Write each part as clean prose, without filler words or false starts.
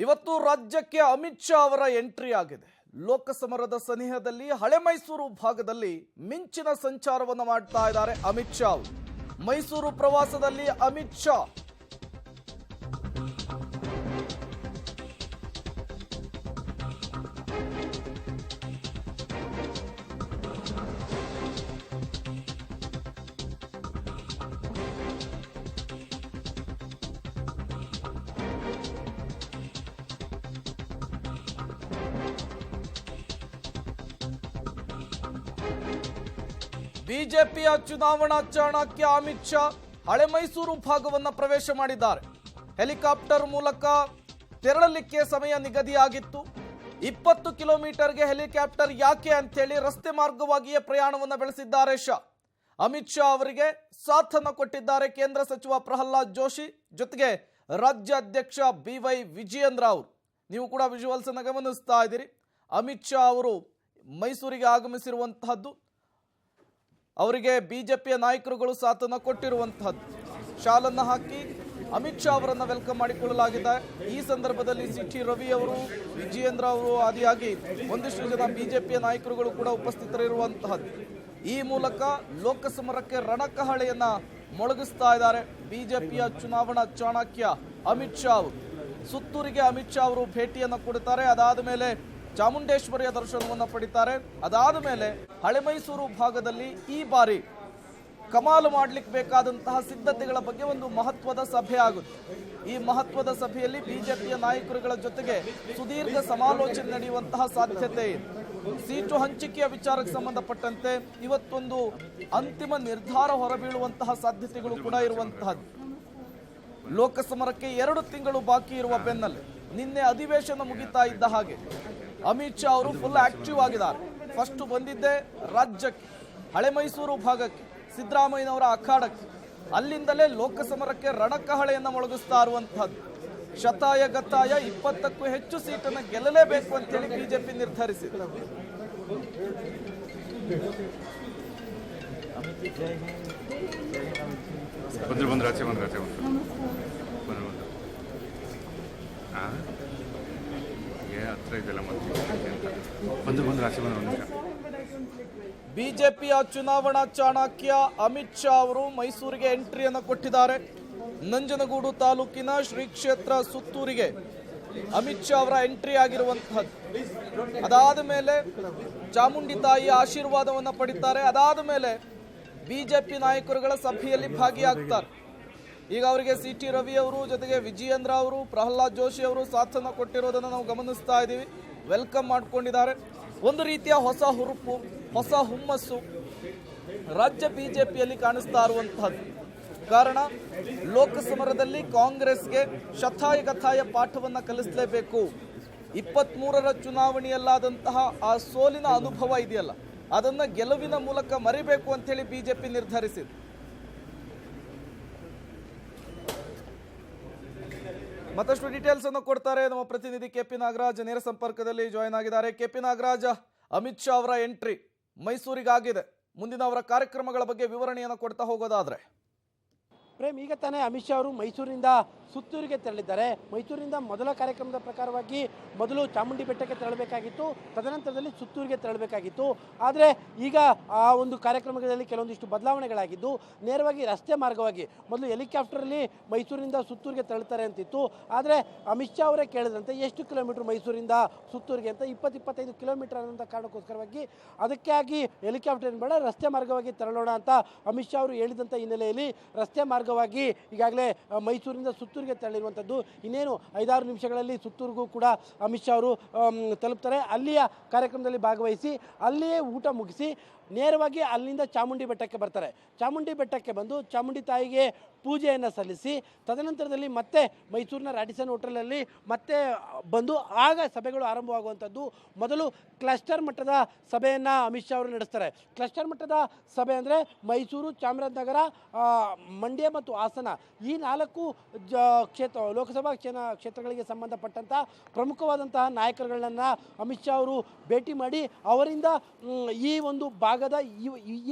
ಇವತ್ತು ರಾಜ್ಯಕ್ಕೆ ಅಮಿತ್ ಶಾ ಅವರ ಎಂಟ್ರಿ ಆಗಿದೆ. ಲೋಕಸಮರದ ಸನಿಹದಲ್ಲಿ ಹಳೆ ಮೈಸೂರು ಭಾಗದಲ್ಲಿ ಮಿಂಚಿನ ಸಂಚಾರವನ್ನು ಮಾಡ್ತಾ ಇದ್ದಾರೆ ಅಮಿತ್ ಶಾ. ಮೈಸೂರು ಪ್ರವಾಸದಲ್ಲಿ ಅಮಿತ್ ಶಾ ಬಿಜೆಪಿಯ ಚುನಾವಣಾ ಚಾಣಕ್ಯ ಅಮಿತ್ ಶಾ ಹಳೆ ಮೈಸೂರು ಭಾಗವನ್ನು ಪ್ರವೇಶ ಮಾಡಿದ್ದಾರೆ. ಹೆಲಿಕಾಪ್ಟರ್ ಮೂಲಕ ತೆರಳಲಿಕ್ಕೆ ಸಮಯ ನಿಗದಿಯಾಗಿತ್ತು. 20 ಕಿಲೋಮೀಟರ್ಗೆ ಹೆಲಿಕಾಪ್ಟರ್ ಯಾಕೆ ಅಂತೇಳಿ ರಸ್ತೆ ಮಾರ್ಗವಾಗಿಯೇ ಪ್ರಯಾಣವನ್ನು ಬೆಳೆಸಿದ್ದಾರೆ ಶಾ. ಅಮಿತ್ ಶಾ ಅವರಿಗೆ ಸಾಥನ್ನು ಕೊಟ್ಟಿದ್ದಾರೆ ಕೇಂದ್ರ ಸಚಿವ ಪ್ರಹ್ಲಾದ್ ಜೋಶಿ, ಜೊತೆಗೆ ರಾಜ್ಯ ಅಧ್ಯಕ್ಷ BY ವಿಜಯೇಂದ್ರ ಅವರು. ನೀವು ಕೂಡ ವಿಜುವಲ್ಸ್ ಅನ್ನು ಗಮನಿಸ್ತಾ ಇದ್ದೀರಿ. ಅಮಿತ್ ಶಾ ಅವರು ಮೈಸೂರಿಗೆ ಆಗಮಿಸಿರುವಂತಹದ್ದು, ಅವರಿಗೆ ಬಿಜೆಪಿಯ ನಾಯಕರುಗಳು ಸಾಥನ್ನು ಕೊಟ್ಟಿರುವಂತಹದ್ದು. ಶಾಲನ್ನು ಹಾಕಿ ಅಮಿತ್ ಶಾ ಅವರನ್ನು ವೆಲ್ಕಮ್ ಮಾಡಿಕೊಳ್ಳಲಾಗಿದೆ. ಈ ಸಂದರ್ಭದಲ್ಲಿ CT ರವಿ ಅವರು, ವಿಜಯೇಂದ್ರ ಅವರು ಆದಿಯಾಗಿ ಒಂದಿಷ್ಟು ಜನ ಬಿಜೆಪಿಯ ನಾಯಕರುಗಳು ಕೂಡ ಉಪಸ್ಥಿತರಿರುವಂತಹದ್ದು. ಈ ಮೂಲಕ ಲೋಕಸಮರಕ್ಕೆ ರಣಕಹಳೆಯನ್ನ ಮೊಳಗಿಸ್ತಾ ಇದ್ದಾರೆ ಬಿಜೆಪಿಯ ಚುನಾವಣಾ ಚಾಣಕ್ಯ ಅಮಿತ್ ಶಾ ಅವರು. ಸುತ್ತೂರಿಗೆ ಅಮಿತ್ ಶಾ ಅವರು ಭೇಟಿಯನ್ನು ಕೊಡುತ್ತಾರೆ. ಅದಾದ ಮೇಲೆ ಚಾಮುಂಡೇಶ್ವರಿಯ ದರ್ಶನವನ್ನು ಪಡಿತಾರೆ. ಅದಾದ ಮೇಲೆ ಹಳೆ ಮೈಸೂರು ಭಾಗದಲ್ಲಿ ಈ ಬಾರಿ ಕಮಾಲು ಮಾಡಲಿಕ್ಕೆ ಬೇಕಾದಂತಹ ಸಿದ್ಧತೆಗಳ ಬಗ್ಗೆ ಒಂದು ಮಹತ್ವದ ಸಭೆ ಆಗುತ್ತೆ. ಈ ಮಹತ್ವದ ಸಭೆಯಲ್ಲಿ ಬಿಜೆಪಿಯ ನಾಯಕರುಗಳ ಜೊತೆಗೆ ಸುದೀರ್ಘ ಸಮಾಲೋಚನೆ ನಡೆಯುವಂತಹ ಸಾಧ್ಯತೆ ಇದೆ. ಸೀಟು ಹಂಚಿಕೆಯ ವಿಚಾರಕ್ಕೆ ಸಂಬಂಧಪಟ್ಟಂತೆ ಇವತ್ತೊಂದು ಅಂತಿಮ ನಿರ್ಧಾರ ಹೊರಬೀಳುವಂತಹ ಸಾಧ್ಯತೆಗಳು ಕೂಡ ಇರುವಂತಹದ್ದು. ಲೋಕಸಮರಕ್ಕೆ 2 ತಿಂಗಳು ಬಾಕಿ ಇರುವ ಬೆನ್ನಲ್ಲೇ ನಿನ್ನೆ ಅಧಿವೇಶನ ಮುಗಿತಾ ಇದ್ದ ಹಾಗೆ ಅಮಿತ್ ಶಾ ಅವರು ಫುಲ್ ಆಕ್ಟಿವ್ ಆಗಿದ್ದಾರೆ. ಫಸ್ಟ್ ಬಂದಿದ್ದೆ ರಾಜ್ಯಕ್ಕೆ, ಹಳೆ ಮೈಸೂರು ಭಾಗಕ್ಕೆ, ಸಿದ್ದರಾಮಯ್ಯನವರ ಅಖಾಡಕ್ಕೆ. ಅಲ್ಲಿಂದಲೇ ಲೋಕಸಮರಕ್ಕೆ ರಣಕಹಳೆಯನ್ನು ಮೊಳಗಿಸ್ತಾ ಇರುವಂತಹದ್ದು. ಶತಾಯ ಗತಾಯ 20ಕ್ಕೂ ಹೆಚ್ಚು ಸೀಟನ್ನು ಗೆಲ್ಲಲೇಬೇಕು ಅಂತೇಳಿ ಬಿಜೆಪಿ ನಿರ್ಧರಿಸಿದೆ. ಬಿಜೆಪಿಯ ಚುನಾವಣಾ ಚಾಣಕ್ಯ ಅಮಿತ್ ಶಾ ಅವರು ಮೈಸೂರಿಗೆ ಎಂಟ್ರಿಯನ್ನು ಕೊಟ್ಟಿದ್ದಾರೆ. ನಂಜನಗೂಡು ತಾಲೂಕಿನ ಶ್ರೀ ಕ್ಷೇತ್ರ ಸುತ್ತೂರಿಗೆ ಅಮಿತ್ ಶಾ ಅವರ ಎಂಟ್ರಿ ಆಗಿರುವಂತಹದ್ದು. ಅದಾದ ಮೇಲೆ ಚಾಮುಂಡಿ ತಾಯಿಯ ಆಶೀರ್ವಾದವನ್ನು ಪಡಿತಾರೆ. ಅದಾದ ಮೇಲೆ ಬಿಜೆಪಿ ನಾಯಕರುಗಳ ಸಭೆಯಲ್ಲಿ ಭಾಗಿಯಾಗ್ತಾರೆ. ಈಗ ಅವರಿಗೆ CT ರವಿ ಅವರು, ಜೊತೆಗೆ ವಿಜಯೇಂದ್ರ ಅವರು, ಪ್ರಹ್ಲಾದ್ ಜೋಶಿ ಅವರು ಸಾಥನ್ನು ಕೊಟ್ಟಿರೋದನ್ನು ನಾವು ಗಮನಿಸ್ತಾ ಇದ್ದೀವಿ. ವೆಲ್ಕಮ್ ಮಾಡಿಕೊಂಡಿದ್ದಾರೆ. ಒಂದು ರೀತಿಯ ಹೊಸ ಹುರುಪು, ಹೊಸ ಹುಮ್ಮಸ್ಸು ರಾಜ್ಯ ಬಿಜೆಪಿಯಲ್ಲಿ ಕಾಣಿಸ್ತಾ ಇರುವಂತಹದ್ದು. ಕಾರಣ ಲೋಕಸಮರದಲ್ಲಿ ಕಾಂಗ್ರೆಸ್ಗೆ ಶತಾಯಗತಾಯ ಪಾಠವನ್ನು ಕಲಿಸಲೇಬೇಕು. 23ರ ಚುನಾವಣೆಯಲ್ಲಾದಂತಹ ಆ ಸೋಲಿನ ಅನುಭವ ಇದೆಯಲ್ಲ, ಅದನ್ನು ಗೆಲುವಿನ ಮೂಲಕ ಮರಿಬೇಕು ಅಂತೇಳಿ ಬಿಜೆಪಿ ನಿರ್ಧರಿಸಿದೆ. ಮತ್ತಷ್ಟು ಡೀಟೇಲ್ಸ್ ಅನ್ನು ಕೊಡ್ತಾರೆ ನಮ್ಮ ಪ್ರತಿನಿಧಿ KP ನಾಗರಾಜ್, ನೇರ ಸಂಪರ್ಕದಲ್ಲಿ ಜಾಯಿನ್ ಆಗಿದ್ದಾರೆ. KP ನಾಗರಾಜ್, ಅಮಿತ್ ಶಾ ಅವರ ಎಂಟ್ರಿ ಮೈಸೂರಿಗಾಗಿದೆ. ಮುಂದಿನ ಅವರ ಕಾರ್ಯಕ್ರಮಗಳ ಬಗ್ಗೆ ವಿವರಣೆಯನ್ನು ಕೊಡ್ತಾ ಹೋಗೋದಾದ್ರೆ ಪ್ರೇಮ್, ಈಗ ತಾನೇ ಅಮಿತ್ ಶಾ ಅವರು ಮೈಸೂರಿನಿಂದ ಸುತ್ತೂರಿಗೆ ತೆರಳಿದ್ದಾರೆ. ಮೈಸೂರಿನಿಂದ ಮೊದಲ ಕಾರ್ಯಕ್ರಮದ ಪ್ರಕಾರವಾಗಿ ಮೊದಲು ಚಾಮುಂಡಿ ಬೆಟ್ಟಕ್ಕೆ ತೆರಳಬೇಕಾಗಿತ್ತು, ತದನಂತರದಲ್ಲಿ ಸುತ್ತೂರಿಗೆ ತೆರಳಬೇಕಾಗಿತ್ತು. ಆದರೆ ಈಗ ಆ ಒಂದು ಕಾರ್ಯಕ್ರಮಗಳಲ್ಲಿ ಕೆಲವೊಂದಿಷ್ಟು ಬದಲಾವಣೆಗಳಾಗಿದ್ದು ನೇರವಾಗಿ ರಸ್ತೆ ಮಾರ್ಗವಾಗಿ ಮೊದಲು ಹೆಲಿಕಾಪ್ಟರಲ್ಲಿ ಮೈಸೂರಿನಿಂದ ಸುತ್ತೂರಿಗೆ ತೆರಳುತ್ತಾರೆ ಅಂತಿತ್ತು. ಆದರೆ ಅಮಿತ್ ಶಾ ಅವರೇ ಕೇಳಿದಂತೆ ಎಷ್ಟು ಕಿಲೋಮೀಟರ್ ಮೈಸೂರಿಂದ ಸುತ್ತೂರಿಗೆ ಅಂತ 20-25 ಕಿಲೋಮೀಟರ್ ಅನ್ನೋಂಥ ಕಾರಣಕ್ಕೋಸ್ಕರವಾಗಿ ಅದಕ್ಕಾಗಿ ಹೆಲಿಕಾಪ್ಟರ್ ಬೇಡ, ರಸ್ತೆ ಮಾರ್ಗವಾಗಿ ತೆರಳೋಣ ಅಂತ ಅಮಿತ್ ಶಾ ಅವರು ಹೇಳಿದಂಥ ಹಿನ್ನೆಲೆಯಲ್ಲಿ ರಸ್ತೆ ಮಾರ್ಗವಾಗಿ ಈಗಾಗಲೇ ಮೈಸೂರಿಂದ ಸುತ್ತೂರಿಗೆ ತೆರಳಿರುವಂಥದ್ದು. ಇನ್ನೇನು 5-6 ನಿಮಿಷಗಳಲ್ಲಿ ಸುತ್ತೂರಿಗೂ ಕೂಡ ಅಮಿತ್ ಶಾ ಅವರು ತಲುಪ್ತಾರೆ. ಅಲ್ಲಿಯ ಕಾರ್ಯಕ್ರಮದಲ್ಲಿ ಭಾಗವಹಿಸಿ ಅಲ್ಲಿಯೇ ಊಟ ಮುಗಿಸಿ ನೇರವಾಗಿ ಅಲ್ಲಿಂದ ಚಾಮುಂಡಿ ಬೆಟ್ಟಕ್ಕೆ ಬರ್ತಾರೆ. ಚಾಮುಂಡಿ ಬೆಟ್ಟಕ್ಕೆ ಬಂದು ಚಾಮುಂಡಿ ತಾಯಿಗೆ ಪೂಜೆಯನ್ನು ಸಲ್ಲಿಸಿ ತದನಂತರದಲ್ಲಿ ಮತ್ತೆ ಮೈಸೂರಿನ ರಾಡಿಸನ್ ಹೋಟೆಲಲ್ಲಿ ಮತ್ತೆ ಬಂದು ಆಗ ಸಭೆಗಳು ಆರಂಭವಾಗುವಂಥದ್ದು. ಮೊದಲು ಕ್ಲಸ್ಟರ್ ಮಟ್ಟದ ಸಭೆಯನ್ನು ಅಮಿತ್ ಶಾ ಅವರು ನಡೆಸ್ತಾರೆ. ಕ್ಲಸ್ಟರ್ ಮಟ್ಟದ ಸಭೆ ಅಂದರೆ ಮೈಸೂರು, ಚಾಮರಾಜನಗರ, ಮಂಡ್ಯ ಮತ್ತು ಹಾಸನ ಈ 4 ಲೋಕಸಭಾ ಕ್ಷೇತ್ರಗಳಿಗೆ ಸಂಬಂಧಪಟ್ಟಂಥ ಪ್ರಮುಖವಾದಂತಹ ನಾಯಕರುಗಳನ್ನು ಅಮಿತ್ ಶಾ ಅವರು ಭೇಟಿ ಮಾಡಿ ಅವರಿಂದ ಈ ಒಂದು ಭಾಗ ಭಾಗದ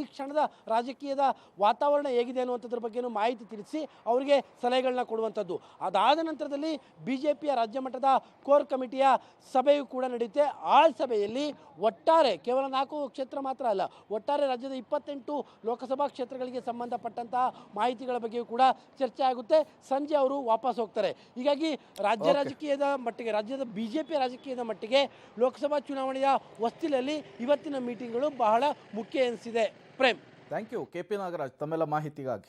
ಈ ಕ್ಷಣದ ರಾಜಕೀಯದ ವಾತಾವರಣ ಹೇಗಿದೆ ಅನ್ನುವಂಥದ್ರ ಬಗ್ಗೆನೂ ಮಾಹಿತಿ ತಿಳಿಸಿ ಅವರಿಗೆ ಸಲಹೆಗಳನ್ನ ಕೊಡುವಂಥದ್ದು. ಅದಾದ ನಂತರದಲ್ಲಿ ಬಿಜೆಪಿಯ ರಾಜ್ಯ ಮಟ್ಟದ ಕೋರ್ ಕಮಿಟಿಯ ಸಭೆಯೂ ಕೂಡ ನಡೆಯುತ್ತೆ. ಆ ಸಭೆಯಲ್ಲಿ ಒಟ್ಟಾರೆ ಕೇವಲ 4 ಕ್ಷೇತ್ರ ಮಾತ್ರ ಅಲ್ಲ, ಒಟ್ಟಾರೆ ರಾಜ್ಯದ 28 ಲೋಕಸಭಾ ಕ್ಷೇತ್ರಗಳಿಗೆ ಸಂಬಂಧಪಟ್ಟಂತಹ ಮಾಹಿತಿಗಳ ಬಗ್ಗೆಯೂ ಕೂಡ ಚರ್ಚೆ ಆಗುತ್ತೆ. ಸಂಜೆ ಅವರು ವಾಪಸ್ ಹೋಗ್ತಾರೆ. ಹೀಗಾಗಿ ರಾಜಕೀಯದ ಮಟ್ಟಿಗೆ, ರಾಜ್ಯದ ಬಿಜೆಪಿ ರಾಜಕೀಯದ ಮಟ್ಟಿಗೆ ಲೋಕಸಭಾ ಚುನಾವಣೆಯ ಹೊಸ್ತಿಲಲ್ಲಿ ಇವತ್ತಿನ ಮೀಟಿಂಗ್ಗಳು ಬಹಳ ಮುಖ್ಯ ಎನಿಸಿದೆ. Prem, thank you KP Nagaraj ತಮ್ಮೆಲ್ಲ ಮಾಹಿತಿಗಾಗಿ.